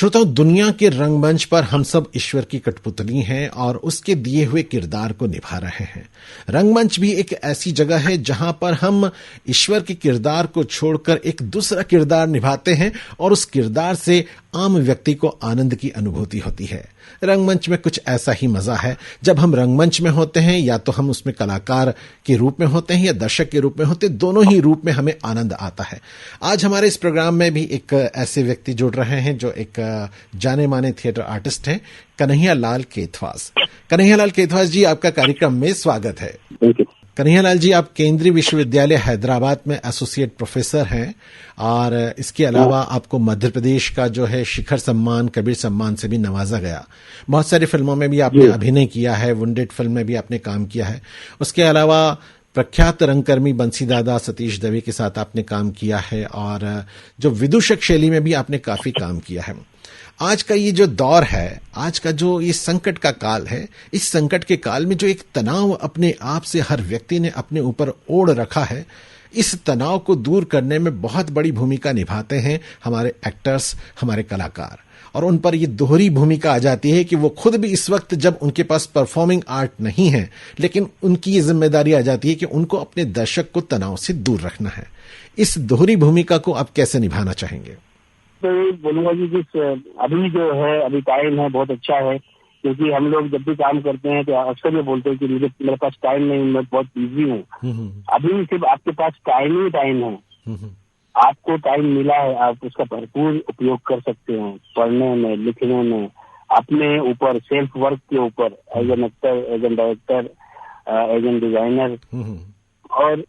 श्रोताओं, दुनिया के रंगमंच पर हम सब ईश्वर की कठपुतली हैं और उसके दिए हुए किरदार को निभा रहे हैं। रंगमंच भी एक ऐसी जगह है जहां पर हम ईश्वर के किरदार को छोड़कर एक दूसरा किरदार निभाते हैं और उस किरदार से आम व्यक्ति को आनंद की अनुभूति होती है। रंगमंच में कुछ ऐसा ही मजा है। जब हम रंगमंच में होते हैं, या तो हम उसमें कलाकार के रूप में होते हैं या दर्शक के रूप में होते हैं, दोनों ही रूप में हमें आनंद आता है। आज हमारे इस प्रोग्राम में भी एक ऐसे व्यक्ति जुड़ रहे हैं जो एक जाने माने थिएटर आर्टिस्ट हैं, कन्हैया लाल केथवास। कन्हैया लाल केथवास जी, आपका कार्यक्रम में स्वागत है। कन्हैया लाल जी, आप केंद्रीय विश्वविद्यालय हैदराबाद में एसोसिएट प्रोफेसर हैं और इसके अलावा आपको मध्य प्रदेश का जो है शिखर सम्मान, कबीर सम्मान से भी नवाजा गया। बहुत सारी फिल्मों में भी आपने अभिनय किया है, वुंडेड फिल्म में भी आपने काम किया है। उसके अलावा प्रख्यात रंगकर्मी बंसीदादा सतीश दवे के साथ आपने काम किया है और जो विदूषक शैली में भी आपने काफी काम किया है। आज का ये जो दौर है, आज का जो ये संकट का काल है, इस संकट के काल में जो एक तनाव अपने आप से हर व्यक्ति ने अपने ऊपर ओढ़ रखा है, इस तनाव को दूर करने में बहुत बड़ी भूमिका निभाते हैं हमारे एक्टर्स, हमारे कलाकार। और उन पर ये दोहरी भूमिका आ जाती है कि वो खुद भी इस वक्त, जब उनके पास परफॉर्मिंग आर्ट नहीं है, लेकिन उनकी ये जिम्मेदारी आ जाती है कि उनको अपने दर्शक को तनाव से दूर रखना है। इस दोहरी भूमिका को आप कैसे निभाना चाहेंगे? तो बोलूंगा कि अभी जो है, अभी टाइम है, बहुत अच्छा है, क्योंकि हम लोग जब भी काम करते हैं तो अक्सर ये बोलते हैं कि मेरे पास टाइम नहीं, मैं बहुत बिजी हूँ। अभी सिर्फ आपके पास टाइम ही टाइम है। आपको टाइम मिला है, आप उसका भरपूर उपयोग कर सकते हैं, पढ़ने में, लिखने में, अपने ऊपर, सेल्फ वर्क के ऊपर, as an actor, as an director, as an designer, और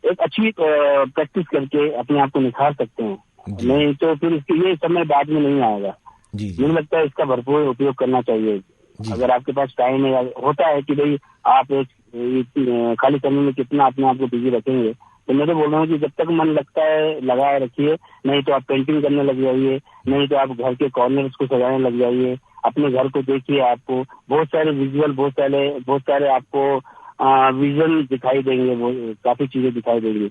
एक अच्छी प्रैक्टिस करके अपने आप को निखार सकते हैं। नहीं तो फिर ये समय बाद में नहीं आएगा। मुझे लगता है इसका भरपूर उपयोग करना चाहिए। अगर आपके पास टाइम है, होता है कि भाई आप एक खाली समय में कितना अपने आप को बिजी रखेंगे, तो मैं तो बोल रहा हूँ कि जब तक मन लगता है लगाए रखिए। नहीं तो आप पेंटिंग करने लग जाइए, नहीं तो आप घर के कॉर्नर्स को सजाने लग जाइए। अपने घर को देखिए, आपको बहुत सारे विजुअल, बहुत सारे आपको विजन दिखाई देंगे, वो काफी चीजें दिखाई देंगी।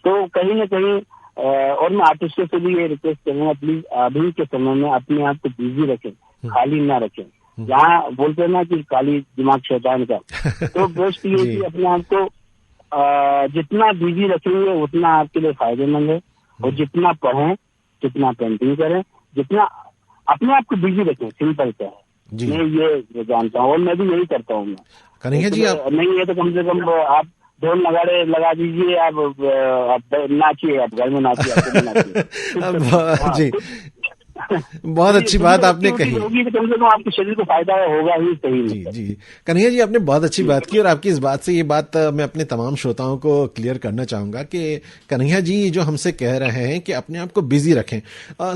तो कहीं ना कहीं और मैं आर्टिस्टों से भी ये रिक्वेस्ट करूंगा, प्लीज अभी के समय में अपने आप को बिजी रखें, खाली ना रखें। जहाँ बोलते हैं ना कि खाली दिमाग शैतान का, तो बेस्ट ये कि अपने आप को जितना बिजी रखेंगे उतना आपके लिए फायदेमंद है। और जितना पढ़ें, जितना पेंटिंग करें, जितना अपने आप को बिजी रखें, सिंपल सा है। मैं ये जानता हूँ और मैं भी यही करता हूँ। कन्हैया जी, आप नहीं है तो कम से कम आप ढोल नगाड़े लगा दीजिए, आप नाचिए, आप घर में नाचिए। जी, बहुत अच्छी बात आपने कही। होगी तो कम से कम आपके शरीर को फायदा होगा ही। सही जी। कन्हैया जी, आपने बहुत अच्छी बात की और आपकी इस बात से ये बात मैं अपने तमाम श्रोताओं को क्लियर करना चाहूंगा कि कन्हैया जी जो हमसे कह रहे हैं कि अपने आप को बिजी रखें।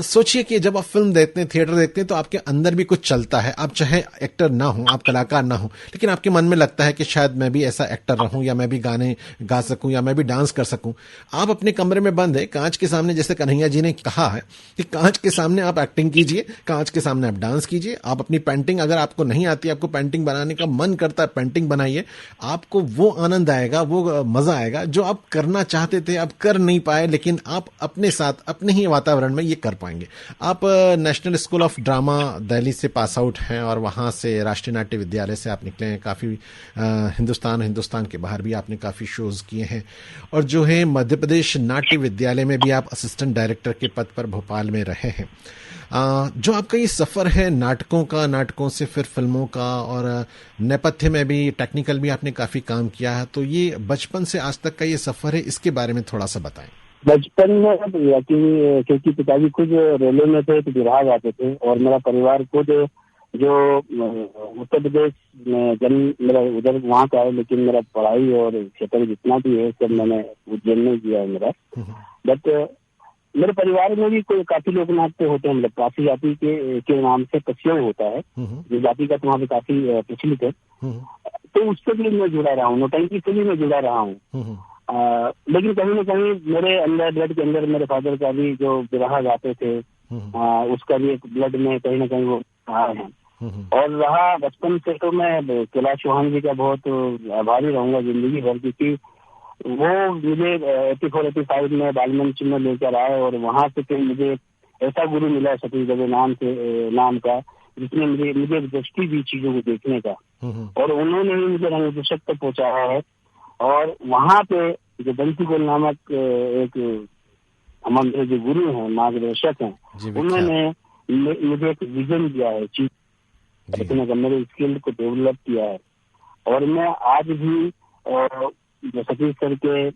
सोचिए कि जब आप फिल्म देखते हैं, थिएटर देखते हैं, तो आपके अंदर भी कुछ चलता है। आप चाहे एक्टर ना हो, आप कलाकार ना हो, लेकिन आपके मन में लगता है कि शायद मैं भी ऐसा एक्टर रहूं, या मैं भी गाने गा सकूं, या मैं भी डांस कर सकूं। आप अपने कमरे में बंद है, कांच के सामने, जैसे कन्हैया जी ने कहा है कि कांच के सामने आप एक्टिंग कीजिए, कांच के सामने आप डांस कीजिए, आप अपनी पेंटिंग, अगर आपको नहीं आती, आपको पेंटिंग बनाने का मन करता है, पेंटिंग बनाइए। आपको वो आनंद आएगा, वो मजा आएगा जो आप करना चाहते थे, आप कर नहीं पाए, लेकिन आप अपने साथ, अपने ही वातावरण में ये कर पाएंगे। आप national school of drama Delhi से पास आउट हैं और वहां से राष्ट्रीय नाट्य विद्यालय से आप निकले हैं। काफी हिंदुस्तान के बाहर भी आपने काफी शोज किए हैं और जो है मध्य प्रदेश नाट्य विद्यालय में भी आप असिस्टेंट डायरेक्टर के पद पर भोपाल में रहे हैं। जो आपका ये सफर है नाटकों का, नाटकों से फिर फिल्मों का, और नेपथ्य में भी, टेक्निकल भी आपने काफी काम किया है, तो ये बचपन से आज तक का ये सफर है, इसके बारे में थोड़ा सा बताएं। बचपन में क्योंकि पिताजी खुद रेलवे में थे, तो विभाग आते थे, और मेरा परिवार खुद जो उत्तर प्रदेश में जन्म मेरा उधर वहाँ का है, लेकिन मेरा पढ़ाई और क्षेत्र जितना भी है सब मैंने उज्जैन में किया है मेरा। बट मेरे परिवार में भी कोई काफी लोक नाट्य होते हैं, मतलब काफी जाति के नाम से पक्षियों होता है, जो जाति का वहाँ पे काफी प्रचलित है। तो उससे भी मैं जुड़ा रहा हूँ, नौटंकी से भी मैं जुड़ा रहा हूँ। लेकिन कहीं ना कहीं मेरे अंदर, ब्लड के अंदर, मेरे फादर का भी जो विवाह गाते थे, उसका भी एक ब्लड में कहीं ना कहीं वो आए हैं। और रहा बचपन से, तो मैं कैलाश चौहान जी का बहुत आभारी रहूंगा जिंदगी भर, क्योंकि वो मुझे 84-85 में बालमंच में लेकर आए और वहां से फिर मुझे ऐसा गुरु मिला सतीश दवे नाम का, जिसने मुझे दृष्टि दी चीजों को देखने का, और उन्होंने ही मुझे रंग दर्शक तक पहुंचाया है। और वहां पे जो बंसी गोल नामक एक हमारे जो गुरु हैं, मार्गदर्शक हैं, उन्होंने मुझे एक विजन दिया है चीज देखने का, मेरे स्किल को डेवलप किया है। और मैं आज भी जो सतीश सर के,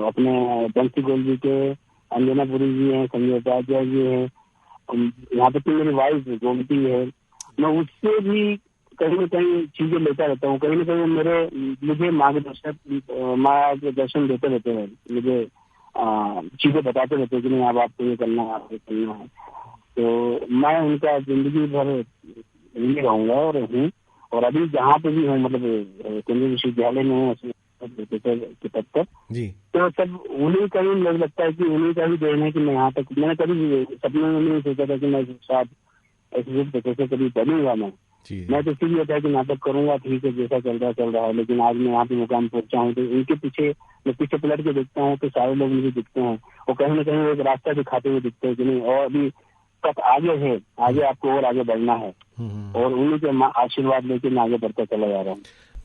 अपने बंसी गोल जी के, अंजना पुरी जी हैं, संजय उपाध्याय जी हैं, यहाँ पे तो मेरी वाइफ गोमती है, मैं उससे भी कहीं न कहीं चीजें लेता रहता हूँ। कहीं न कहीं मुझे मार्गदर्शन देते रहते हैं, मुझे चीजें बताते रहते हैं कि नहीं, अब आपको ये करना है, आपको करना है। तो मैं उनका जिंदगी भर नहीं रहूंगा और हूँ। और अभी जहाँ पे भी हूँ, मतलब केंद्रीय विश्वविद्यालय में हूँ प्रोफेसर के पद पर, तो सब उन्हीं का ही मुझे लगता है कि उन्हीं का ही देन है कि मैं यहाँ तक, मैंने कभी सपने में नहीं सोचा था कि मैं शायद ऐसे प्रोफेसर कभी बनूंगा। मैं तो इसीलिए था कि नाटक करूंगा, ठीक है, जैसा चल रहा है। लेकिन आज मैं यहाँ पे मुकाम पहुंचा हूँ, तो इनके पीछे मैं पीछे पलट के देखता हूँ तो सारे लोग मुझे दिखते हैं, और कहीं ना कहीं एक रास्ता दिखाते हुए दिखते हैं कि नहीं, और अभी तक आगे है, आगे आपको और आगे बढ़ना है। और उन्हीं के आशीर्वाद लेके मैं आगे बढ़ता चला जा रहा हूँ।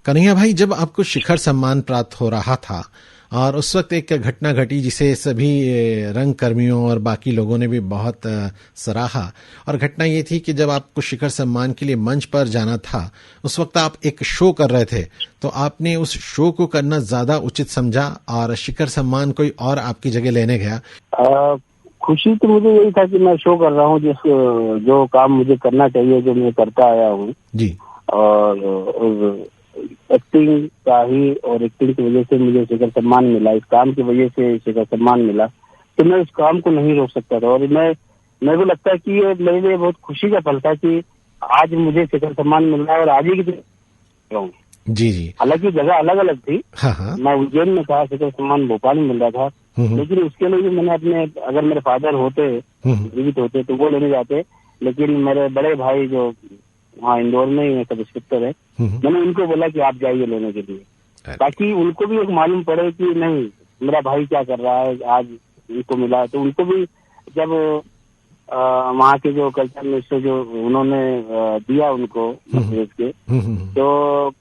कन्हैया भाई, जब आपको शिखर सम्मान प्राप्त हो रहा था और उस वक्त एक घटना घटी जिसे सभी रंग कर्मियों और बाकी लोगों ने भी बहुत सराहा, और घटना ये थी कि जब आपको शिखर सम्मान के लिए मंच पर जाना था, उस वक्त आप एक शो कर रहे थे, तो आपने उस शो को करना ज्यादा उचित समझा और शिखर सम्मान कोई और आपकी जगह लेने गया? खुशी तो मुझे यही था कि मैं शो कर रहा हूँ, जो काम मुझे करना चाहिए, जो मैं करता आया हूँ जी। और एक्टिंग का ही, और एक्टिंग की वजह से मुझे शिखर सम्मान मिला, इस काम की वजह से शिखर सम्मान मिला, तो मैं इस काम को नहीं रोक सकता था। और मेरे को लगता है कि ये मेरे लिए बहुत खुशी का पल था कि आज मुझे शिखर सम्मान मिल रहा है, और आज ही की जी जी। हालांकि जगह अलग अलग थी। हाँ। मैं उज्जैन में था, शिखर सम्मान भोपाल में मिल रहा था, लेकिन उसके लिए भी मैंने अपने, अगर मेरे फादर होते, जीवित होते, तो वो लेने जाते, लेकिन मेरे बड़े भाई जो वहाँ इंदौर में ही सब इंस्पेक्टर है, मैंने उनको बोला कि आप जाइए लेने के लिए, ताकि उनको भी एक मालूम पड़े कि नहीं, मेरा भाई क्या कर रहा है, आज उनको मिला। तो उनको भी जब वहाँ के जो कल्चर मिनिस्टर जो उन्होंने दिया उनको मध्य के, तो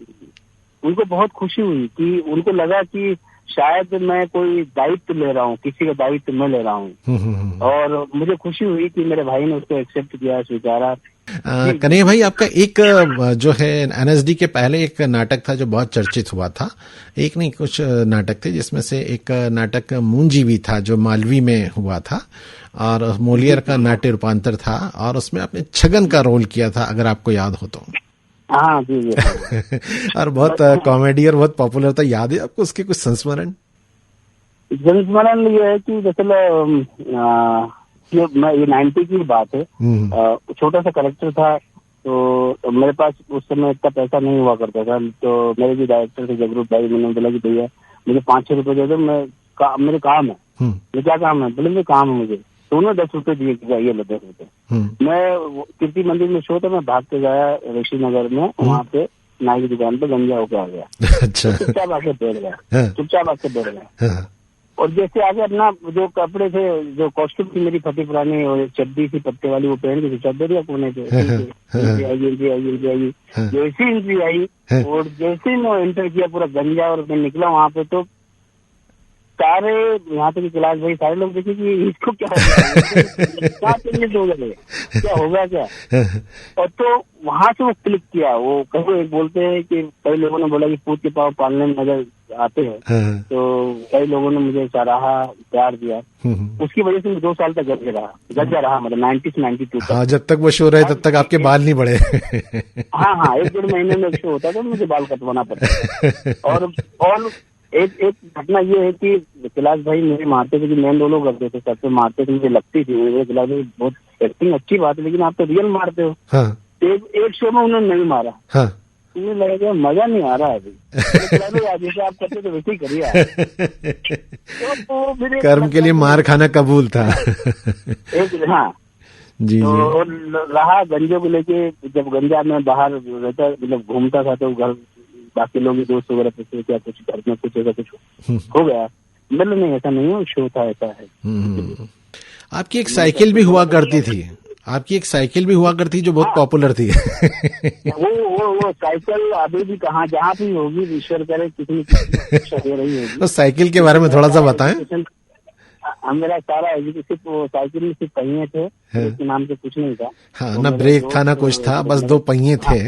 उनको बहुत खुशी हुई कि उनको लगा कि शायद मैं कोई दायित्व ले रहा हूँ, किसी का दायित्व मैं ले रहा हूँ। और मुझे खुशी हुई कि मेरे भाई ने उसको एक्सेप्ट किया, स्वीकारा। कन्हैया भाई, आपका एक जो है एनएसडी के पहले एक नाटक था जो बहुत चर्चित हुआ था, एक नहीं कुछ नाटक थे, जिसमें से एक नाटक मूंजी भी था जो मालवी में हुआ था, और मोलियर का नाट्य रूपांतर था, और उसमें आपने छगन का रोल किया था, अगर आपको याद हो तो। हाँ जी। और बहुत कॉमेडी और बहुत पॉपुलर था, याद है आपको उसके कुछ संस्मरण? संस्मरण ये है कि जैसे ये 90 की बात है, छोटा सा कैरेक्टर था, तो मेरे पास उस समय इतना पैसा नहीं हुआ करता था, तो मेरे जो डायरेक्टर थे जगरूप भाई, मैंने बोला कि भैया मुझे 5-6 रुपए दे दो, मेरे काम है। ये क्या काम है? बोले मेरे काम है मुझे, तो उन्होंने 10 रुपए दिए कि ये लो 10 रुपए। मैं कीर्ति मंदिर में शो था, मैं भाग के गया ऋषि नगर में, वहाँ पे नाई की दुकान पे गंजा होके आ गया। अच्छा। चुपचाप आके बैठ गया, और जैसे आगे अपना जो कपड़े थे, जो कॉस्ट्यूम थी मेरी फटी पुरानी, और चड्डी थी पत्ते वाली, वो पहन के चल दिया कोने पे, एंट्री आई। जैसी एंट्री आई और जैसे मैं एंटर किया, पूरा गंजा, और मैं निकला वहाँ पे, तो सारे यहाँ पे क्लास भाई सारे लोग देखे कि इसको क्या होगा क्या। और तो वहां से वो क्लिक किया, वो कहीं एक बोलते हैं कि कई लोगों ने बोला कि पूत के पाँव पालने में नजर आते हैं, तो कई लोगों ने मुझे सराहा, प्यार दिया। उसकी वजह से 2 साल तक गंजा रहा, मतलब 90 से 92 तक। हाँ, जब तक वो शो रहे तब तक आपके बाल नहीं बढ़े। हाँ, 1-1.5 महीने में शो होता था, मुझे बाल कटवाना पड़ता। और एक घटना ये है कि कैलाश भाई मुझे मारते थे, कि मेन रोलों करते थे, सबसे मारते थे, मुझे लगती थी, मुझे कैलाश भाई बहुत एक्टिंग अच्छी बात है, लेकिन आप तो रियल मारते हो। हाँ। एक शो में उन्होंने नहीं मारा। हाँ। मुझे लगा कि मजा नहीं आ रहा है अभी, जैसे आप करते तो वैसे ही करिए। तो कर्म के लिए मार खाना कबूल था। हाँ जी। तो रहा गंजे को लेके, जब गंजा में बाहर रहता, मतलब घूमता था, तो घर बाकी लोग दोस्त वगैरह पूछते क्या कुछ घर में कुछ ऐसा कुछ हो गया, मतलब नहीं, ऐसा नहीं है, शो था, ऐसा है। आपकी एक साइकिल भी हुआ करती थी, आपकी एक साइकिल भी हुआ करती जो बहुत पॉपुलर थी। वो साइकिल अभी भी कहाँ जहाँ भी होगी, ईश्वर करे किसी ने दे रही होगी। तो साइकिल के बारे में थोड़ा सा बताएं। मेरा सारा एजुकेशन वो साइकिल में सिर्फ पहिए थे, उसके नाम से कुछ नहीं था। हाँ, ना ब्रेक था ना कुछ था, बस 2 पहिए थे।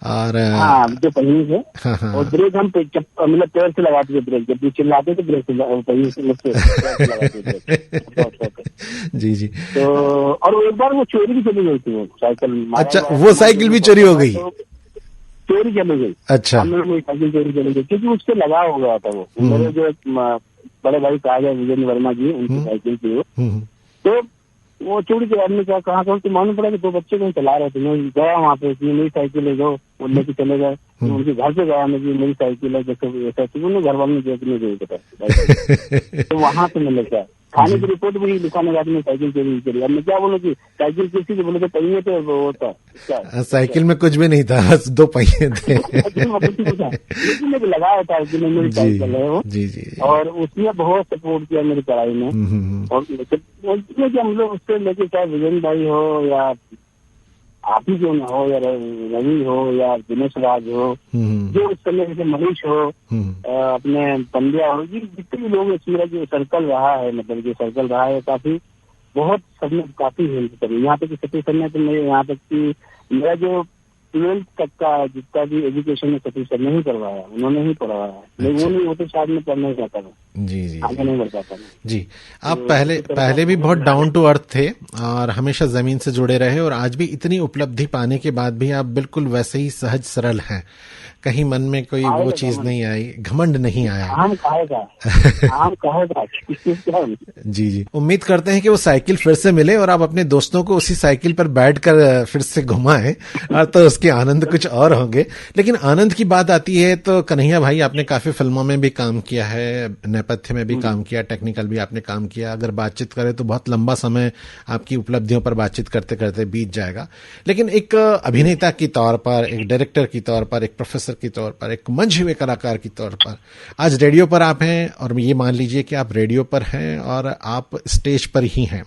और हाँ, 2 पहिए थे। हाँ। और ब्रेक हम मतलब पैर से लगाते थे, ब्रेक जब भी चिल्लाते थे ब्रेक से पहिए से लगाते थे। जी। तो और एक बार वो चोरी भी चली गई थी वो साइकिल। अच्छा, वो साइकिल भी चोरी हो गई? चोरी चली गई। अच्छा। साइकिल चोरी चली गई क्योंकि उससे लगा हो गया था वो। मेरे जो बड़े भाई कहा गया विजय वर्मा जी, उनकी साइकिल थी वो। तो वो चोरी के बाद में क्या कहा तो मालूम पड़ा कि 2 बच्चे कहीं चला रहे थे। मैं गया वहाँ पे, मेरी साइकिल है जो वो लेके चले गए। उनके घर पे गया मैं, मेरी साइकिल है जैसे ऐसा थी, उन्होंने घर वालों ने नहीं पता। तो वहाँ पे मैंने क्या थाने की रिपोर्ट भी लिखाने के बाद में साइकिल चोरी करी। अब मैं क्या बोलूँ कि साइकिल किसी को बोले तो पहिए थे, वो था साइकिल में कुछ भी नहीं था, बस 2 पहिए थे। लेकिन मुझे लगाया था कि मेरी साइकिल है वो। जी। और उसने बहुत सपोर्ट किया मेरी पढ़ाई में। और कि हम लोग उससे लेके चाहे विजय भाई हो या आप ही क्यों ना हो या रवि हो या दिनेश राज हो, जो उस समय जैसे मनीष हो, अपने पंड्या हो, जितने भी लोग मेरा जो सर्कल रहा है, मतलब जो सर्कल रहा है काफी बहुत सबने काफी हेल्प करी। यहाँ तक कि सतीश सर ने तो मेरे यहाँ तक कि मेरा जो 12th तक का जितना भी एजुकेशन है सतीश सर ने ही करवाया, उन्होंने ही पढ़वाया है। लेकिन वो नहीं होते शायद मैं पढ़ नहीं जाता था। जी आगे नहीं बढ़ पाता जी। आप पहले भी बहुत डाउन टू अर्थ थे और हमेशा जमीन से जुड़े रहे, और आज भी इतनी उपलब्धि पाने के बाद भी आप बिल्कुल वैसे ही सहज सरल हैं। कहीं मन में कोई वो चीज नहीं आई, घमंड नहीं आया। हम कहेगा जी। उम्मीद करते हैं कि वो साइकिल फिर से मिले और आप अपने दोस्तों को उसी साइकिल पर बैठकर फिर से घुमाएं, और तो उसके आनंद कुछ और होंगे। लेकिन आनंद की बात आती है तो कन्हैया भाई, आपने काफी फिल्मों में भी काम किया है, नेपथ्य में भी काम किया, टेक्निकल भी आपने काम किया। अगर बातचीत करें तो बहुत लंबा समय आपकी उपलब्धियों पर बातचीत करते करते बीत जाएगा। लेकिन एक अभिनेता की तौर पर, एक डायरेक्टर की तौर पर, एक प्रोफेसर की तौर पर, एक मंझे हुए कलाकार की तौर पर, आज रेडियो पर आप हैं। और ये मान लीजिए कि आप रेडियो पर हैं और आप स्टेज पर ही हैं,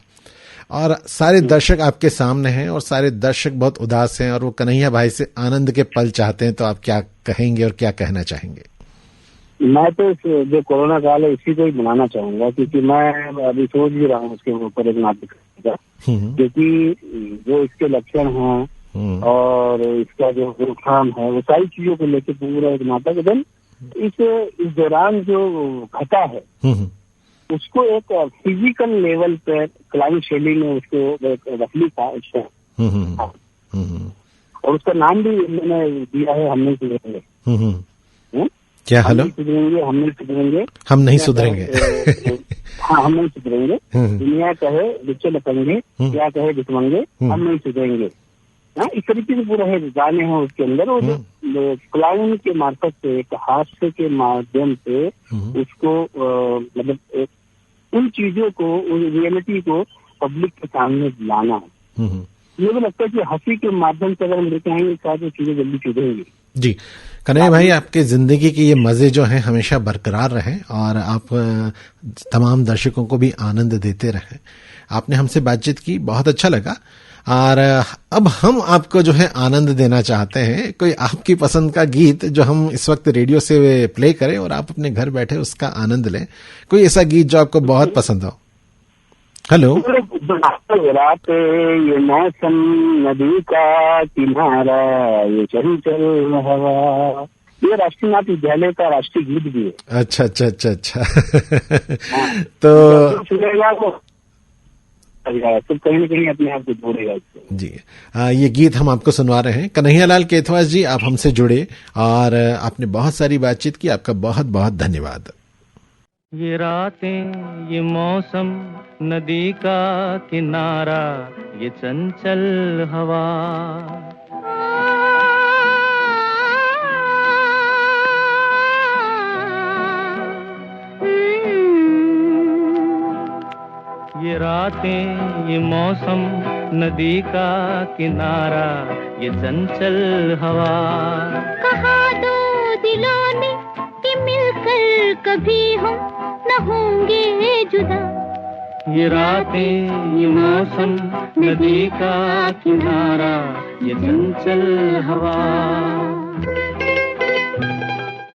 और सारे दर्शक आपके सामने हैं, और सारे दर्शक बहुत उदास हैं और वो कन्हैया भाई से आनंद के पल चाहते हैं। तो आप क्या कहेंगे और क्या कहना चाहेंगे? मैं तो जो कोरोना काल है इसी को ही बनाना चाहूंगा, क्योंकि मैं अभी सोच भी रहा हूँ उसके ऊपर एक नाटक का, क्योंकि जो इसके लक्षण हैं और इसका जो रोकथाम है, वो सारी चीजों को लेकर पूरा एक नाटक। देन इस दौरान जो घटा है उसको एक फिजिकल लेवल पर कलामी शैली में उसको रखली था उसको, और उसका नाम भी मैंने दिया है हम नहीं सुधरेंगे। क्या? हेलो, हम नहीं सुधरेंगे। हाँ, हम नहीं सुधरेंगे। दुनिया कहे बिच्चे लपेंगे, क्या कहे दुश्मंगे, हम नहीं सुधरेंगे। इस तरीके से पूरा है गाने हैं उसके अंदर। और जो क्लाउन के मार्फत से, एक हास्य के माध्यम से उसको मतलब उन चीजों को, उन रियलिटी को पब्लिक के सामने लाना है। मुझे तो लगता है कि हंसी के माध्यम से अगर हम लेते आएंगे सारी चीजें जल्दी सुधरेंगी। जी कन्हैया भाई, आपके जिंदगी के ये मजे जो हैं हमेशा बरकरार रहें और आप तमाम दर्शकों को भी आनंद देते रहें। आपने हमसे बातचीत की, बहुत अच्छा लगा। और अब हम आपको जो है आनंद देना चाहते हैं, कोई आपकी पसंद का गीत जो हम इस वक्त रेडियो से प्ले करें और आप अपने घर बैठे उसका आनंद लें। कोई ऐसा गीत जो आपको बहुत पसंद हो। हेलो। रात ये मौसम, नदी का किनारा, ये चंचल हवा, ये राष्ट्रीय नाट्य विद्यालय का राष्ट्रीय गीत भी है। अच्छा। तो सुनेगा तो कहीं न कहीं अपने आप को जोड़ेगा जी। ये गीत हम आपको सुनवा रहे हैं। कन्हैयालाल केथवास जी, आप हमसे जुड़े और आपने बहुत सारी बातचीत की, आपका बहुत बहुत धन्यवाद। ये रातें, ये मौसम, नदी का किनारा, ये चंचल हवा, ये रातें, ये मौसम, नदी का किनारा, ये चंचल हवा, कहा दो दिलों ने कि मिलकर कभी हम न होंगे जुदा, ये रातें, ये मौसम, नदी का किनारा, ये चंचल हवा।